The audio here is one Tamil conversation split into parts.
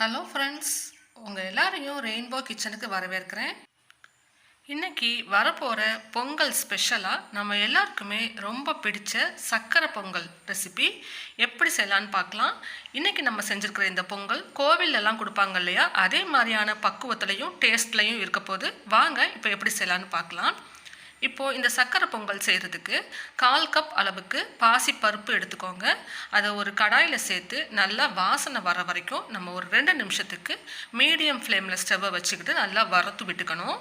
ஹலோ ஃப்ரெண்ட்ஸ், உங்கள் எல்லாரையும் ரெயின்போ கிச்சனுக்கு வரவேற்கிறேன். இன்னைக்கு வரப்போகிற பொங்கல் ஸ்பெஷலாக நம்ம எல்லாருக்குமே ரொம்ப பிடிச்ச சக்கரை பொங்கல் ரெசிபி எப்படி செய்யலான்னு பார்க்கலாம். இன்றைக்கி நம்ம செஞ்சுருக்கிற இந்த பொங்கல் கோவிலெல்லாம் கொடுப்பாங்க இல்லையா, அதே மாதிரியான பக்குவத்துலையும் டேஸ்ட்லையும் இருக்க போது வாங்க இப்போ எப்படி செய்யலான்னு பார்க்கலாம். இப்போது இந்த சக்கரை பொங்கல் செய்கிறதுக்கு 1/4 கப் அளவுக்கு பாசி பருப்பு எடுத்துக்கோங்க. அதை ஒரு கடாயில் சேர்த்து நல்லா வாசனை வர வரைக்கும் நம்ம ஒரு 2 நிமிஷத்துக்கு மீடியம் ஃப்ளேமில் ஸ்டவ்வை வச்சுக்கிட்டு நல்லா வறுத்து விட்டுக்கணும்.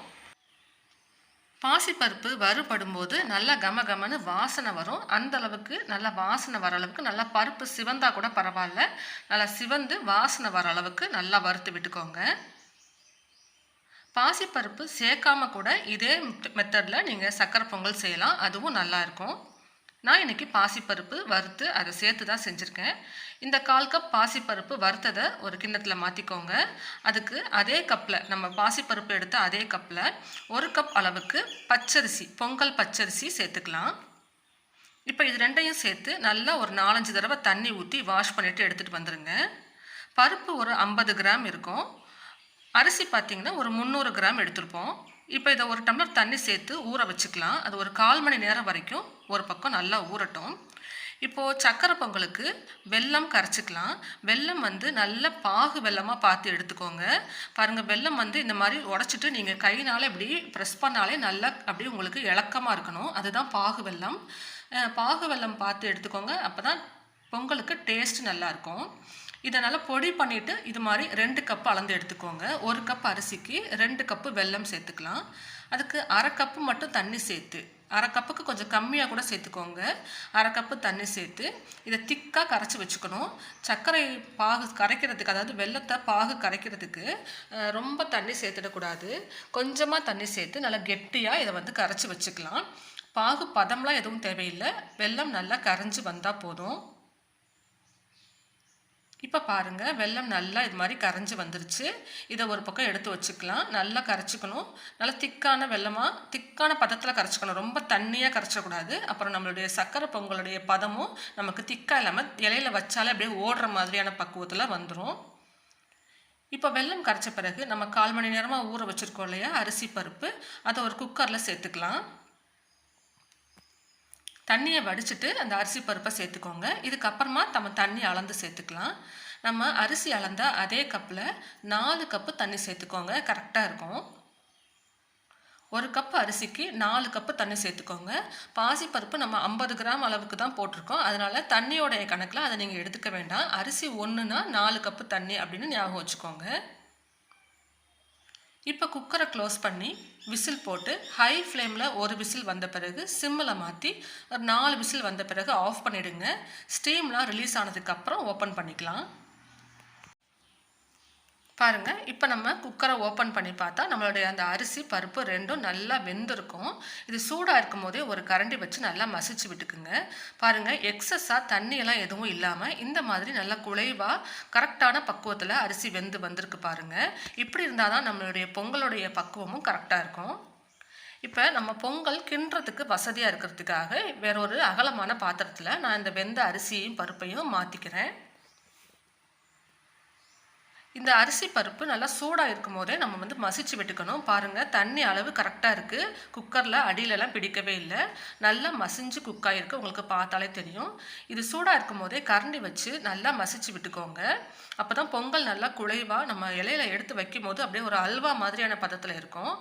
பாசிப்பருப்பு வறுபடும்போது நல்லா கம கமன்னு வாசனை வரும். அந்த அளவுக்கு நல்லா வாசனை வர அளவுக்கு நல்லா பருப்பு சிவந்தா கூட பரவாயில்ல, நல்லா சிவந்து வாசனை வர அளவுக்கு நல்லா வறுத்து விட்டுக்கோங்க. பாசிப்பருப்பு சேர்க்காம கூட இதே மெத்தடில் நீங்கள் சக்கரை பொங்கல் செய்யலாம், அதுவும் நல்லாயிருக்கும். நான் இன்றைக்கி பாசிப்பருப்பு வறுத்து அதை சேர்த்து தான் செஞ்சுருக்கேன். இந்த 1/4 கப் பாசிப்பருப்பு வறுத்ததை ஒரு கிண்ணத்தில் மாற்றிக்கோங்க. அதுக்கு அதே கப்பில் நம்ம பாசிப்பருப்பு எடுத்த அதே கப்பில் 1 கப் அளவுக்கு பச்சரிசி, பொங்கல் பச்சரிசி சேர்த்துக்கலாம். இப்போ இது ரெண்டையும் சேர்த்து நல்லா ஒரு 4-5 தடவை தண்ணி ஊற்றி வாஷ் பண்ணிவிட்டு எடுத்துகிட்டு வந்துடுங்க. பருப்பு ஒரு 50 கிராம் இருக்கும். அரிசி பார்த்திங்கன்னா ஒரு 300 கிராம் எடுத்துருப்போம். இப்போ இதை ஒரு டம்ளர் தண்ணி சேர்த்து ஊற வச்சுக்கலாம். அது ஒரு 1/4 மணி நேரம் வரைக்கும் ஒரு பக்கம் நல்லா ஊறட்டும். இப்போது சக்கரை பொங்கலுக்கு வெல்லம் கரைச்சிக்கலாம். வெல்லம் நல்ல பாகு வெல்லமாக பார்த்து எடுத்துக்கோங்க. பாருங்கள், வெல்லம் இந்த மாதிரி உடச்சிட்டு நீங்கள் கையினால் இப்படி ப்ரெஸ் பண்ணாலே நல்லா அப்படியே உங்களுக்கு இலக்கமாக இருக்கணும். அதுதான் பாகு வெல்லம். பாகு வெல்லம் பார்த்து எடுத்துக்கோங்க, அப்போ தான் பொங்கலுக்கு டேஸ்ட் நல்லாயிருக்கும். இதை நல்லா பொடி பண்ணிவிட்டு இது மாதிரி 2 கப்பு அளந்து எடுத்துக்கோங்க. 1 கப் அரிசிக்கு 2 கப்பு வெல்லம் சேர்த்துக்கலாம். அதுக்கு 1/2 கப்பு மட்டும் தண்ணி சேர்த்து, 1/2 கப்புக்கு கொஞ்சம் கம்மியாக கூட சேர்த்துக்கோங்க. 1/2 கப்பு தண்ணி சேர்த்து இதை திக்காக கரைச்சி வச்சுக்கணும். சர்க்கரை பாகு கரைக்கிறதுக்கு, அதாவது வெல்லத்தை பாகு கரைக்கிறதுக்கு ரொம்ப தண்ணி சேர்த்துடக்கூடாது. கொஞ்சமாக தண்ணி சேர்த்து நல்லா கெட்டியாக இதை கரைச்சி வச்சுக்கலாம். பாகு பதம்லாம் எதுவும் தேவையில்லை, வெல்லம் நல்லா கரைஞ்சி வந்தால் போதும். இப்போ பாருங்கள், வெல்லம் நல்லா இது மாதிரி கரைஞ்சி வந்துருச்சு. இதை ஒரு பக்கம் எடுத்து வச்சுக்கலாம். நல்லா கரைச்சிக்கணும். நல்லா திக்கான வெல்லமாக, திக்கான பதத்தில் கரைச்சிக்கணும். ரொம்ப தண்ணியாக கரைச்சக்கூடாது. அப்புறம் நம்மளுடைய சக்கரை பொங்கலுடைய பதமும் நமக்கு திக்காக இல்லாமல் இலையில் வச்சாலே அப்படியே ஓடுற மாதிரியான பக்குவத்தில் வந்துடும். இப்போ வெல்லம் கரைச்ச பிறகு நம்ம 1/4 மணி நேரமாக ஊற வச்சுருக்கோம் இல்லையா அரிசி பருப்பு, அதை ஒரு குக்கரில் சேர்த்துக்கலாம். தண்ணியை வடிச்சிட்டு அந்த அரிசி பருப்பை சேர்த்துக்கோங்க. இதுக்கப்புறமா நம்ம தண்ணி அளந்து சேர்த்துக்கலாம். நம்ம அரிசி அளந்த அதே கப்பில் 4 கப்பு தண்ணி சேர்த்துக்கோங்க, கரெக்டாக இருக்கும். 1 கப்பு அரிசிக்கு 4 கப்பு தண்ணி சேர்த்துக்கோங்க. பாசிப்பருப்பு நம்ம 50 கிராம் அளவுக்கு தான் போட்டிருக்கோம், அதனால் தண்ணியோடைய கணக்கில் அதை நீங்கள் எடுத்துக்க வேண்டாம். அரிசி 1னா 4 கப்பு தண்ணி அப்படின்னு ஞாபகம் வச்சுக்கோங்க. இப்போ குக்கரை க்ளோஸ் பண்ணி விசில் போட்டு ஹை ஃப்ளேமில் ஒரு விசில் வந்த பிறகு சிம்மில் மாற்றி ஒரு 4 விசில் வந்த பிறகு ஆஃப் பண்ணிவிடுங்க. ஸ்டீம்லாம் ரிலீஸ் ஆனதுக்கப்புறம் ஓப்பன் பண்ணிக்கலாம். பாருங்கள், இப்போ நம்ம குக்கரை ஓப்பன் பண்ணி பார்த்தா நம்மளுடைய அந்த அரிசி பருப்பு ரெண்டும் நல்லா வெந்திருக்கும். இது சூடாக இருக்கும் போதே ஒரு கரண்டி வச்சு நல்லா மசிச்சு விட்டுக்குங்க. பாருங்கள், எக்ஸஸாக தண்ணியெல்லாம் எதுவும் இல்லாமல் இந்த மாதிரி நல்லா குழைவாக கரெக்டான பக்குவத்தில் அரிசி வெந்து வந்திருக்கு பாருங்கள். இப்படி இருந்தால் தான் நம்மளுடைய பொங்கலுடைய பக்குவமும் கரெக்டாக இருக்கும். இப்போ நம்ம பொங்கல் கிண்டுறதுக்கு வசதியாக இருக்கிறதுக்காக வேறொரு அகலமான பாத்திரத்தில் நான் இந்த வெந்த அரிசியையும் பருப்பையும் மாற்றிக்கிறேன். இந்த அரிசி பருப்பு நல்லா சூடாக இருக்கும் போதே நம்ம மசிச்சு விட்டுக்கணும். பாருங்கள், தண்ணி அளவு கரெக்டாக இருக்குது. குக்கரில் அடியிலலாம் பிடிக்கவே இல்லை, நல்லா மசிஞ்சு குக் ஆகிருக்கு, உங்களுக்கு பார்த்தாலே தெரியும். இது சூடாக இருக்கும் போதே கரண்டி வச்சு நல்லா மசிச்சு விட்டுக்கோங்க. அப்போ தான் பொங்கல் நல்லா குழைவாக நம்ம இலையில எடுத்து வைக்கும் போது அப்படியே ஒரு அல்வா மாதிரியான பதத்தில் இருக்கும்.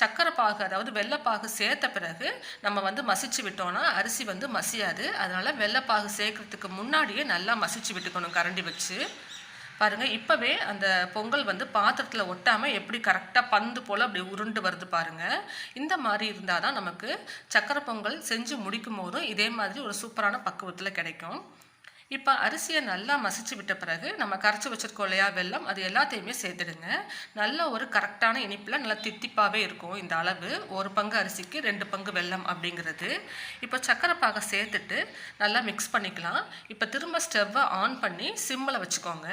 சக்கரை பாகு, அதாவது வெள்ளைப்பாகு சேர்த்த பிறகு நம்ம மசிச்சு விட்டோன்னா அரிசி மசியாது. அதனால் வெள்ளைப்பாகு சேர்க்கறதுக்கு முன்னாடியே நல்லா மசிச்சு விட்டுக்கணும் கரண்டி வச்சு. பாருங்கள், இப்போவே அந்த பொங்கல் பாத்திரத்தில் ஒட்டாமல் எப்படி கரெக்டாக பந்து போல் அப்படி உருண்டு வருது பாருங்கள். இந்த மாதிரி இருந்தால் தான் நமக்கு சக்கரை பொங்கல் செஞ்சு முடிக்கும் போதும் இதே மாதிரி ஒரு சூப்பரான பக்குவத்தில் கிடைக்கும். இப்போ அரிசியை நல்லா மசிச்சு விட்ட பிறகு நம்ம கரைச்சி வச்சுருக்கோம் இல்லையா வெல்லம், அது எல்லாத்தையுமே சேர்த்துடுங்க. நல்ல ஒரு கரெக்டான இனிப்பில் நல்லா தித்திப்பாகவே இருக்கும் இந்த அளவு. 1 பங்கு அரிசிக்கு 2 பங்கு வெல்லம் அப்படிங்கிறது. இப்போ சக்கரை பாகை சேர்த்துட்டு நல்லா மிக்ஸ் பண்ணிக்கலாம். இப்போ திரும்ப ஸ்டவ்வை ஆன் பண்ணி சிம்மில் வச்சுக்கோங்க.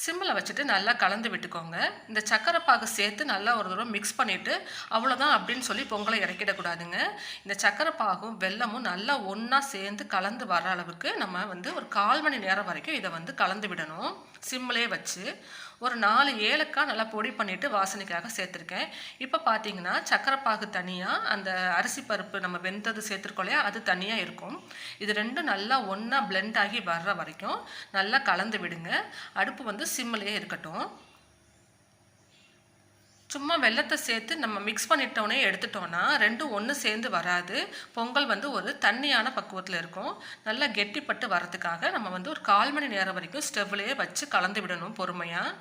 சிம்மில் வச்சுட்டு நல்லா கலந்து விட்டுக்கோங்க. இந்த சர்க்கரை பாகு சேர்த்து நல்லா ஒரு தடவை மிக்ஸ் பண்ணிவிட்டு அவ்வளோதான் அப்படின்னு சொல்லி பொங்கலை இறக்கிடக்கூடாதுங்க. இந்த சர்க்கரை பாகும் வெல்லமும் நல்லா ஒன்றா சேர்ந்து கலந்து வர அளவுக்கு நம்ம வந்து ஒரு 1/4 மணி நேரம் வரைக்கும் இதை வந்து கலந்து விடணும். சிம்மிலே வச்சு ஒரு 4 ஏலக்காய் நல்லா பொடி பண்ணிவிட்டு வாசனைக்காக சேர்த்துருக்கேன். இப்போ பார்த்தீங்கன்னா சர்க்கரை பாகு தனியாக, அந்த அரிசி பருப்பு நம்ம வெந்தது சேர்த்துருக்கோம் இல்லையா, அது தனியாக இருக்கும். இது ரெண்டும் நல்லா ஒன்றா பிளெண்ட் ஆகி வர்ற வரைக்கும் நல்லா கலந்து விடுங்க. அடுப்பு வந்து சிம்மிலே இருக்கட்டும். சும்மா வெல்லத்தை சேர்த்து நம்ம மிக்ஸ் பண்ணிட்டோன்னே எடுத்துட்டோன்னா ரெண்டும் ஒன்று சேர்ந்து வராது. பொங்கல் வந்து ஒரு தண்ணியான பக்குவத்தில் இருக்கும். நல்லா கெட்டிப்பட்டு வரதுக்காக நம்ம வந்து ஒரு 1/4 மணி நேரம் வரைக்கும் ஸ்டவ்லேயே வச்சு கலந்து விடணும் பொறுமையாக.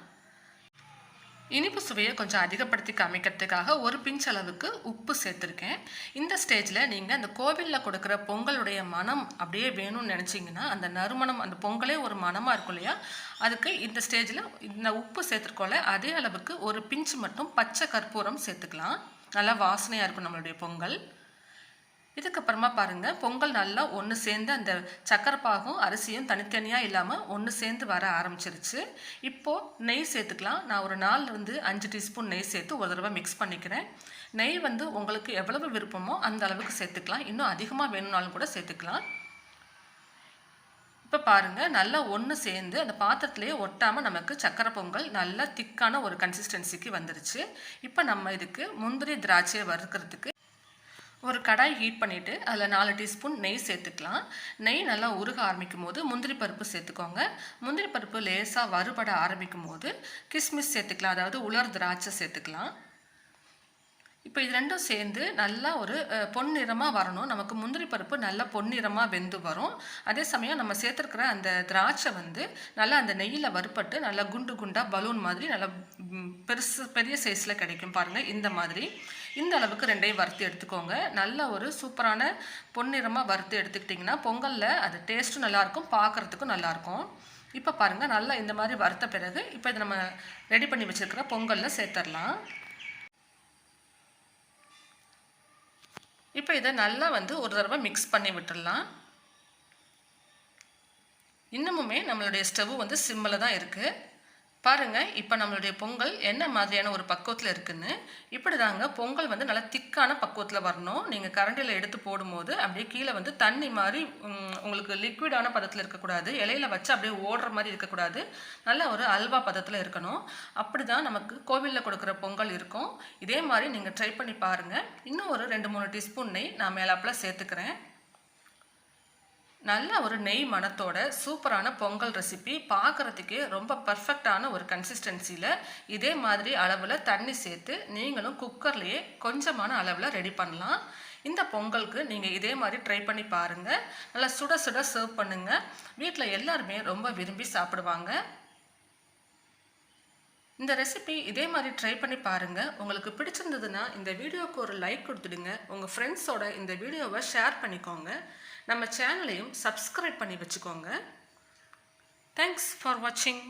இனிப்பு சுவையை கொஞ்சம் அதிகப்படுத்தி காமிக்கிறதுக்காக ஒரு பிஞ்ச் அளவுக்கு உப்பு சேர்த்துருக்கேன். இந்த ஸ்டேஜில் நீங்கள் அந்த கோவிலில் கொடுக்குற பொங்கலுடைய மனம் அப்படியே வேணும்னு நினச்சிங்கன்னா, அந்த நறுமணம், அந்த பொங்கலே ஒரு மனமாக இருக்கும் இல்லையா, அதுக்கு இந்த ஸ்டேஜில் இந்த உப்பு சேர்த்துருக்கோம்ல அதே அளவுக்கு ஒரு பிஞ்ச் மட்டும் பச்சை கற்பூரம் சேர்த்துக்கலாம். நல்லா வாசனையாக இருக்கும் நம்மளுடைய பொங்கல். இதுக்கப்புறமா பாருங்கள், பொங்கல் நல்லா ஒன்று சேர்ந்து அந்த சக்கரை பாகும் அரிசியும் தனித்தனியாக இல்லாமல் ஒன்று சேர்ந்து வர ஆரம்பிச்சிருச்சு. இப்போது நெய் சேர்த்துக்கலாம். நான் ஒரு 4லேருந்து 5 டீஸ்பூன் நெய் சேர்த்து ஒரு தடவை மிக்ஸ் பண்ணிக்கிறேன். நெய் வந்து உங்களுக்கு எவ்வளவு விருப்பமோ அந்த அளவுக்கு சேர்த்துக்கலாம். இன்னும் அதிகமாக வேணும்னாலும் கூட சேர்த்துக்கலாம். இப்போ பாருங்கள், நல்லா ஒன்று சேர்ந்து அந்த பாத்திரத்திலேயே ஒட்டாமல் நமக்கு சக்கரை பொங்கல் நல்லா திக்கான ஒரு கன்சிஸ்டன்சிக்கு வந்துருச்சு. இப்போ நம்ம இதுக்கு முந்திரி திராட்சையை வறுக்கிறதுக்கு ஒரு கடாய் ஹீட் பண்ணிவிட்டு அதில் 4 டீஸ்பூன் நெய் சேர்த்துக்கலாம். நெய் நல்லா உருக ஆரம்பிக்கும் போது முந்திரி பருப்பு சேர்த்துக்கோங்க. முந்திரி பருப்பு லேசாக வறுபட ஆரம்பிக்கும் போது கிஸ்மிஸ் சேர்த்துக்கலாம், அதாவது உலர் திராட்சை சேர்த்துக்கலாம். இப்போ இது ரெண்டும் சேர்ந்து நல்லா ஒரு பொன்னிறமாக வரணும். நமக்கு முந்திரி பருப்பு நல்லா பொன்னிறமாக வெந்து வரும். அதே சமயம் நம்ம சேர்த்துருக்கிற அந்த திராட்சை வந்து நல்லா அந்த நெய்யில் வறுப்பட்டு நல்லா குண்டு குண்டாக பலூன் மாதிரி நல்லா பெரிய சைஸில் கிடைக்கும் பாருங்கள். இந்த மாதிரி இந்த அளவுக்கு ரெண்டையும் வறுத்து எடுத்துக்கோங்க. நல்ல ஒரு சூப்பரான பொன்னிறமாக வறுத்து எடுத்துக்கிட்டிங்கன்னா பொங்கலில் அது டேஸ்ட்டும் நல்லாயிருக்கும், பார்க்குறதுக்கும் நல்லாயிருக்கும். இப்போ பாருங்கள், நல்லா இந்த மாதிரி வறுத்த பிறகு இப்போ இதை நம்ம ரெடி பண்ணி வச்சுருக்கிற பொங்கலில் சேர்த்துடலாம். இப்போ இதை நல்லா வந்து ஒரு தடவை மிக்ஸ் பண்ணி விட்டுடலாம். இன்னமுமே நம்மளுடைய ஸ்டவ் வந்து சிம்மில் தான் இருக்குது. பாருங்கள், இப்போ நம்மளுடைய பொங்கல் என்ன மாதிரியான ஒரு பக்குவத்தில் இருக்குதுன்னு. இப்படி தாங்க பொங்கல் வந்து நல்லா திக்கான பக்குவத்தில் வரணும். நீங்கள் கரண்டியில் எடுத்து போடும்போது அப்படியே கீழே வந்து தண்ணி மாதிரி உங்களுக்கு லிக்விடான பதத்தில் இருக்கக்கூடாது. இலையில வச்சு அப்படியே ஓடுற மாதிரி இருக்கக்கூடாது. நல்ல ஒரு அல்வா பதத்தில் இருக்கணும். அப்படி தான் நமக்கு கோவிலில் கொடுக்குற பொங்கல் இருக்கும். இதே மாதிரி நீங்கள் ட்ரை பண்ணி பாருங்கள். இன்னும் ஒரு 2-3 டீஸ்பூன் நெய் நான் மேலாப்பில் சேர்த்துக்கிறேன். நல்ல ஒரு நெய் மணத்தோட சூப்பரான பொங்கல் ரெசிபி, பார்க்குறதுக்கே ரொம்ப பர்ஃபெக்டான ஒரு கன்சிஸ்டன்சியில் இதே மாதிரி அளவில் தண்ணி சேர்த்து நீங்களும் குக்கர்லேயே கொஞ்சமான அளவில் ரெடி பண்ணலாம். இந்த பொங்கலுக்கு நீங்கள் இதே மாதிரி ட்ரை பண்ணி பாருங்கள். நல்லா சுட சுட சர்வ் பண்ணுங்கள். வீட்டில் எல்லாருமே ரொம்ப விரும்பி சாப்பிடுவாங்க. இந்த ரெசிபி இதே மாதிரி ட்ரை பண்ணி பாருங்கள். உங்களுக்கு பிடிச்சிருந்ததுன்னா இந்த வீடியோவுக்கு ஒரு லைக் கொடுத்துடுங்க. உங்கள் ஃப்ரெண்ட்ஸோட இந்த வீடியோவை ஷேர் பண்ணிக்கோங்க. நம்ம சேனலையும் சப்ஸ்கிரைப் பண்ணி வச்சுக்கோங்க. தேங்க்ஸ் ஃபார் வாட்சிங்.